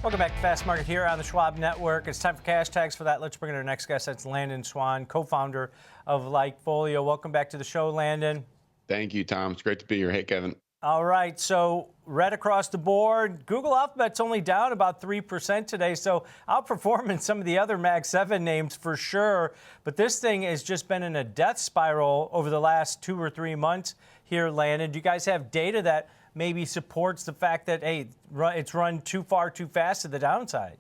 Welcome back to Fast Market here on the Schwab Network. It's time for cash tags. For that, let's bring in our next guest. That's Landon Swan, co-founder of LikeFolio. Welcome back to the show, Landon. Thank you, Tom. It's great to be here. Hey, Kevin. All right, so red across the board. Google Alphabet's only down about 3% today, so outperforming some of the other Mag 7 names for sure. But this thing has just been in a death spiral over the last 2 or 3 months here, Landon. Do you guys have data that maybe supports the fact that, hey, it's run too far too fast to the downside?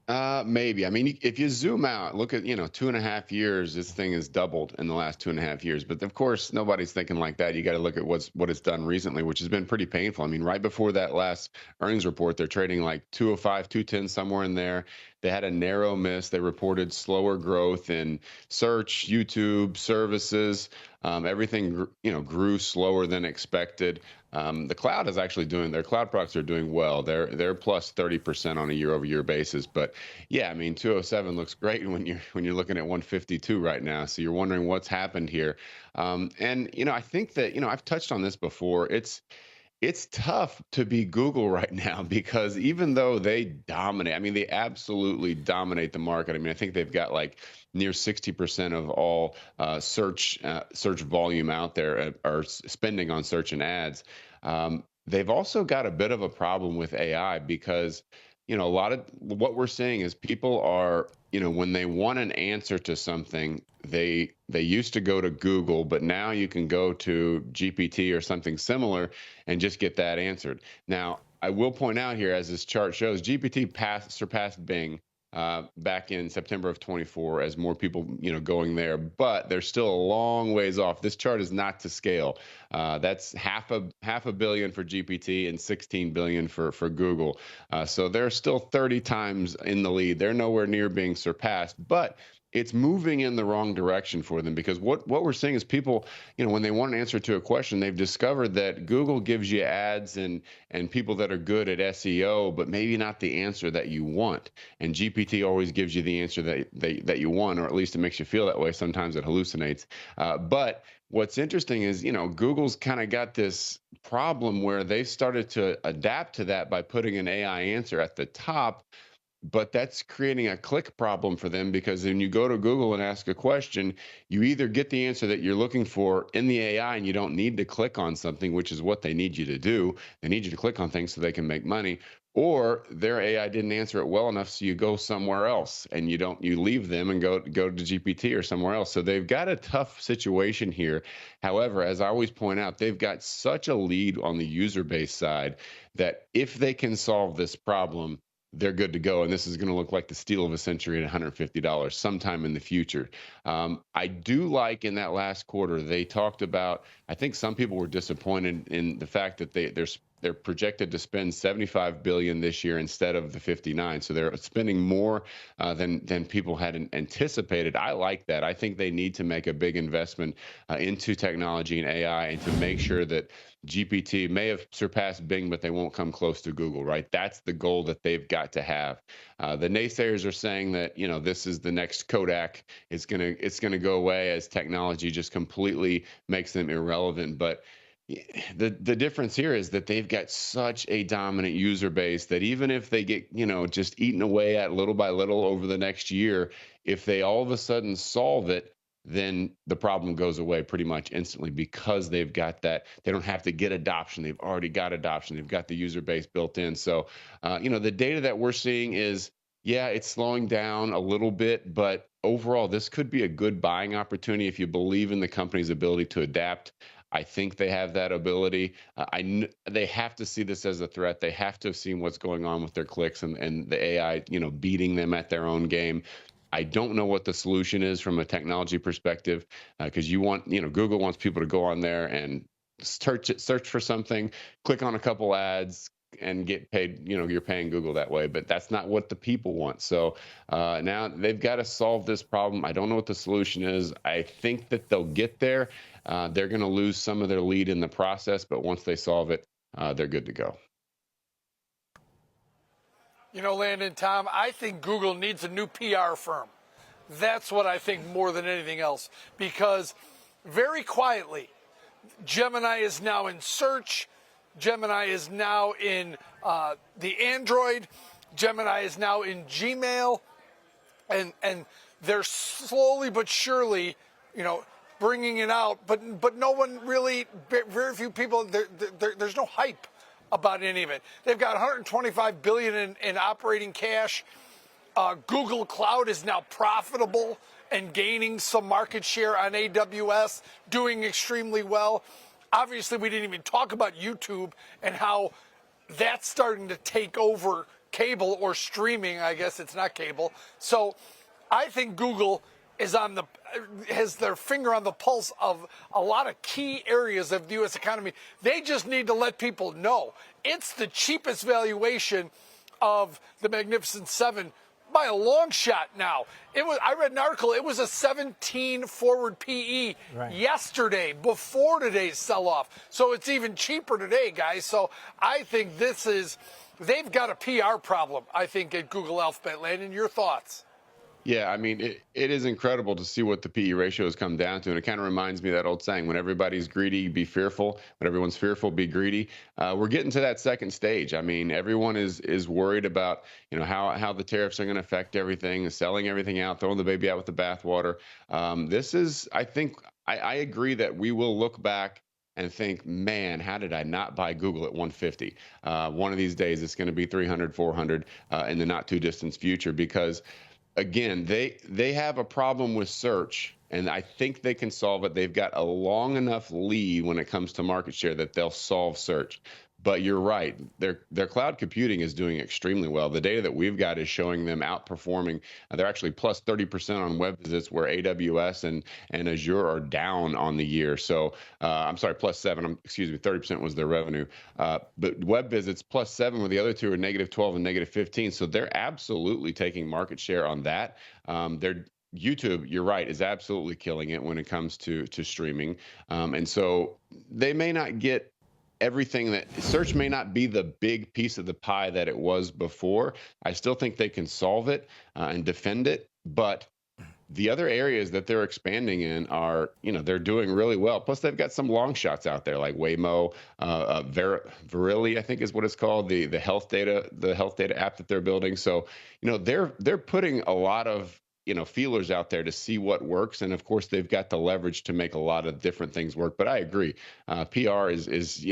Maybe. I mean, if you zoom out, look at, 2.5 years, this thing has doubled in the last 2.5 years. But of course, nobody's thinking like that. You got to look at what it's done recently, which has been pretty painful. I mean, right before that last earnings report, they're trading like 205, 210, somewhere in there. They had a narrow miss. They reported slower growth in search, YouTube, services. Everything, grew slower than expected. The cloud is actually their cloud products are doing well. They're plus 30% on a year-over-year basis. But yeah, I mean, 207 looks great when you're looking at 152 right now. So you're wondering what's happened here. I think that I've touched on this before. It's tough to be Google right now because even though they dominate, I mean, they absolutely dominate the market. I mean, I think they've got like near 60% of all search volume out there are spending on search and ads. They've also got a bit of a problem with AI because a lot of what we're seeing is people are, when they want an answer to something, they used to go to Google, but now you can go to GPT or something similar and just get that answered. Now, I will point out here, as this chart shows, GPT surpassed Bing back in September of 24 as more people, going there, but they're still a long ways off. This chart is not to scale. That's half a billion for GPT and 16 billion for Google. So they're still 30 times in the lead. They're nowhere near being surpassed, but it's moving in the wrong direction for them because what we're seeing is people, when they want an answer to a question, they've discovered that Google gives you ads and people that are good at SEO, but maybe not the answer that you want. And GPT always gives you the answer that you want, or at least it makes you feel that way. Sometimes it hallucinates. But what's interesting is, Google's kind of got this problem where they started to adapt to that by putting an AI answer at the top. But that's creating a click problem for them because when you go to Google and ask a question, you either get the answer that you're looking for in the AI and you don't need to click on something, which is what they need you to do. They need you to click on things so they can make money, or their AI didn't answer it well enough, so you go somewhere else and you leave them and go to GPT or somewhere else. So they've got a tough situation here. However, as I always point out, they've got such a lead on the user base side that if they can solve this problem, they're good to go. And this is going to look like the steal of a century at $150 sometime in the future. I do like in that last quarter, they talked about, I think some people were disappointed in the fact that they're projected to spend 75 billion this year instead of the 59. So they're spending more than people had anticipated. I like that. I think they need to make a big investment into technology and AI and to make sure that GPT may have surpassed Bing, but they won't come close to Google, right? That's the goal that they've got to have. The naysayers are saying that, this is the next Kodak. It's gonna go away as technology just completely makes them irrelevant. But the difference here is that they've got such a dominant user base that even if they get, just eaten away at little by little over the next year, if they all of a sudden solve it, then the problem goes away pretty much instantly because they've got that. They don't have to get adoption. They've already got adoption. They've got the user base built in. So, the data that we're seeing is, yeah, it's slowing down a little bit, but overall, this could be a good buying opportunity if you believe in the company's ability to adapt. I think they have that ability. They have to see this as a threat. They have to have seen what's going on with their clicks and the AI, beating them at their own game. I don't know what the solution is from a technology perspective, because Google wants people to go on there and search for something, click on a couple ads, and get paid. You're paying Google that way, but that's not what the people want. So now they've got to solve this problem. I don't know what the solution is. I think that they'll get there. They're going to lose some of their lead in the process, but once they solve it, they're good to go. Landon, Tom, I think Google needs a new PR firm. That's what I think more than anything else, because very quietly, Gemini is now in search. Gemini is now in the Android. Gemini is now in Gmail, and they're slowly but surely, bringing it out. But no one really, very few people. There's no hype about any of it. They've got 125 billion in operating cash. Google Cloud is now profitable and gaining some market share on AWS, doing extremely well. Obviously, we didn't even talk about YouTube and how that's starting to take over cable or streaming. I guess it's not cable. So I think Google has their finger on the pulse of a lot of key areas of the U.S. economy. They just need to let people know it's the cheapest valuation of the Magnificent Seven by a long shot now. I read an article, it was a 17 forward PE yesterday before today's sell-off. So it's even cheaper today, guys. So I think they've got a PR problem, I think, at Google Alphabet. Landon, your thoughts? Yeah, I mean, it is incredible to see what the PE ratio has come down to. And it kind of reminds me of that old saying, when everybody's greedy, be fearful. When everyone's fearful, be greedy. We're getting to that second stage. I mean, everyone is worried about, how the tariffs are going to affect everything, selling everything out, throwing the baby out with the bathwater. I agree that we will look back and think, man, how did I not buy Google at 150? One of these days, it's going to be 300, 400 in the not too distant future, because again, they have a problem with search, and I think they can solve it. They've got a long enough lead when it comes to market share that they'll solve search. But you're right, their cloud computing is doing extremely well. The data that we've got is showing them outperforming. They're actually plus 30% on web visits, where AWS and Azure are down on the year. So I'm sorry, plus 7. 30% was their revenue. But web visits plus 7, where the other two are negative 12 and negative 15. So they're absolutely taking market share on that. YouTube, you're right, is absolutely killing it when it comes to streaming. And so they may not get everything. That search may not be the big piece of the pie that it was before. I still think they can solve it and defend it, but the other areas that they're expanding in are, they're doing really well. Plus, they've got some long shots out there like Waymo, Verily, I think is what it's called, the health data app that they're building. So, they're putting a lot of feelers out there to see what works. And of course, they've got the leverage to make a lot of different things work. But I agree. PR is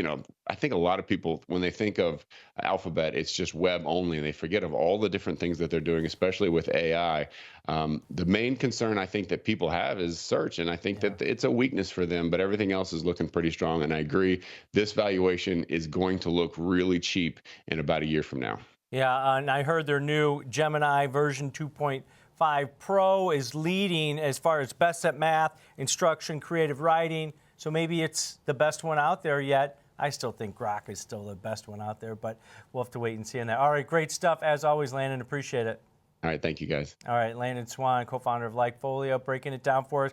I think a lot of people, when they think of Alphabet, it's just web only, and they forget of all the different things that they're doing, especially with AI. The main concern I think that people have is search. And I think that it's a weakness for them, but everything else is looking pretty strong. And I agree, this valuation is going to look really cheap in about a year from now. Yeah, and I heard their new Gemini version 2.5 Pro is leading as far as best at math, instruction, creative writing. So maybe it's the best one out there yet. I still think Grok is still the best one out there, but we'll have to wait and see on that. All right, great stuff as always, Landon. Appreciate it. All right, thank you guys. All right, Landon Swan, co-founder of LikeFolio, breaking it down for us.